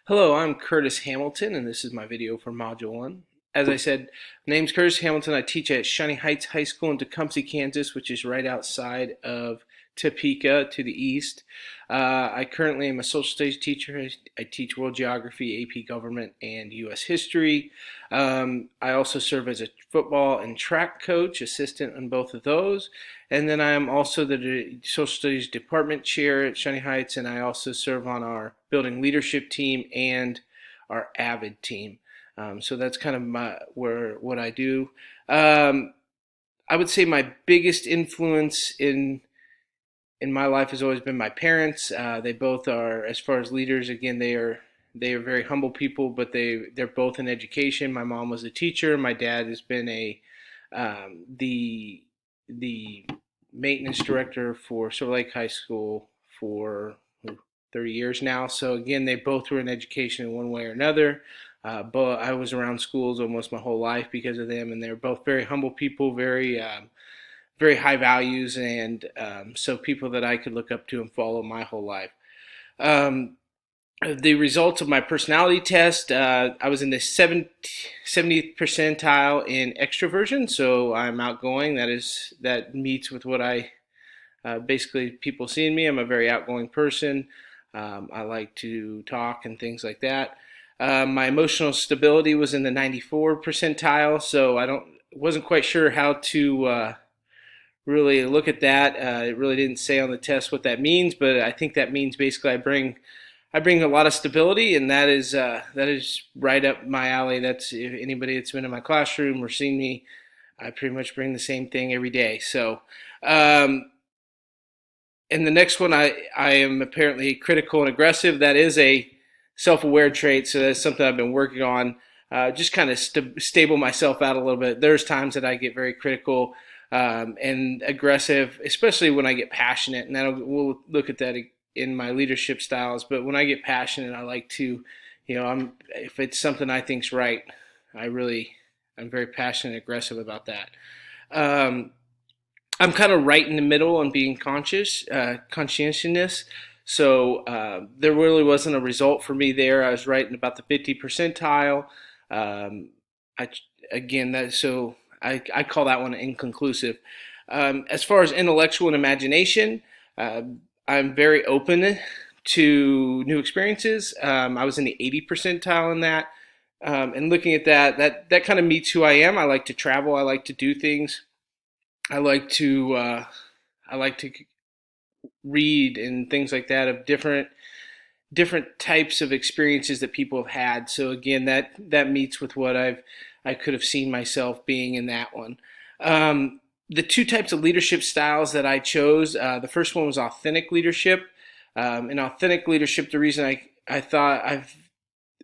Hello, I'm Curtis Hamilton, and this is my video for Module 1. As I said, my name's Curtis Hamilton. I teach at Shining Heights High School in Tecumseh, Kansas, which is right outside of Topeka to the east. I currently am a social studies teacher. I teach world geography, AP government, and U.S. history. I also serve as a football and track coach, assistant on both of those. And then I am also the social studies department chair at Shining Heights, and I also serve on our building leadership team and our AVID team. So that's kind of what I do. I would say my biggest influence in my life has always been my parents. They both are, as far as leaders, again, they are very humble people, but they're both in education. My mom was a teacher. My dad has been the maintenance director for Silver Lake High School for 30 years now. So again, they both were in education in one way or another. But I was around schools almost my whole life because of them, and they're both very humble people, very high values, and so people that I could look up to and follow my whole life. Um, the results of my personality test, I was in the 70th percentile in extroversion, so I'm outgoing. That meets with what I basically people see in me. I'm a very outgoing person. I like to talk and things like that. My emotional stability was in the 94 percentile, so wasn't quite sure how to really look at that. It really didn't say on the test what that means, but I think that means basically I bring a lot of stability, and that is right up my alley. That's if anybody that's been in my classroom or seen me, I pretty much bring the same thing every day. So, and the next one, I am apparently critical and aggressive. That is a self-aware trait, so that's something I've been working on. Just kind of stable myself out a little bit. There's times that I get very critical and aggressive, especially when I get passionate, and we'll look at that in my leadership styles. But when I get passionate, I like to, if it's something I think's right, I'm very passionate and aggressive about that. Um, I'm kind of right in the middle on being conscientious. So there really wasn't a result for me there. I was right in about the 50 percentile. Um, I again that so I call that one inconclusive. As far as intellectual and imagination, uh, I'm very open to new experiences. I was in the 80 percentile in that. And looking at that kind of meets who I am. I like to travel. I like to do things. I like to I like to read and things like that of different types of experiences that people have had. So again, that meets with what I could have seen myself being in that one. The two types of leadership styles that I chose, the first one was authentic leadership. In authentic leadership, the reason I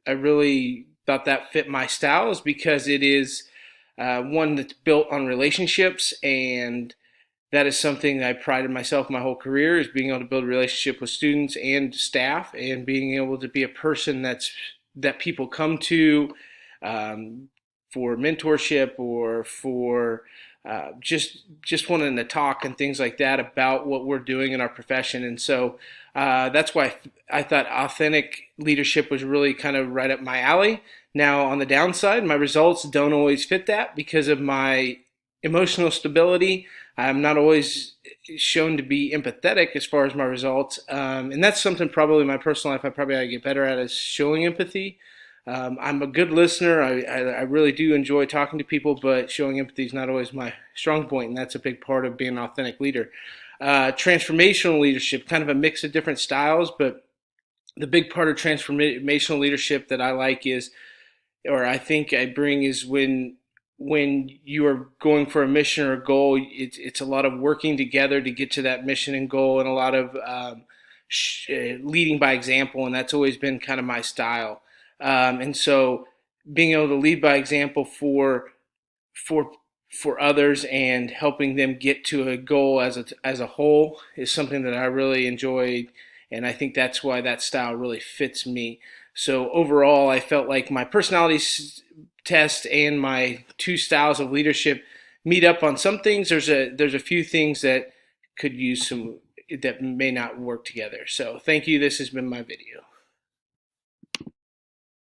really thought that fit my style is because it is one that's built on relationships, and that is something that I prided myself my whole career, is being able to build a relationship with students and staff, and being able to be a person that people come to for mentorship or for just wanting to talk and things like that about what we're doing in our profession. And so that's why I thought authentic leadership was really kind of right up my alley. Now, on the downside, my results don't always fit that because of my emotional stability. I'm not always shown to be empathetic as far as my results. And that's something probably in my personal life I probably ought to get better at, is showing empathy. I'm a good listener. I really do enjoy talking to people, but showing empathy is not always my strong point, and that's a big part of being an authentic leader. Transformational leadership, kind of a mix of different styles, but the big part of transformational leadership that I like is, or I think I bring, is when you are going for a mission or a goal, it's a lot of working together to get to that mission and goal, and a lot of leading by example, and that's always been kind of my style. And so being able to lead by example for for others and helping them get to a goal as a whole is something that I really enjoy, and I think that's why that style really fits me. So overall, I felt like my personality test and my two styles of leadership meet up on some things. There's a few things that could use some that may not work together. So thank you. This has been my video.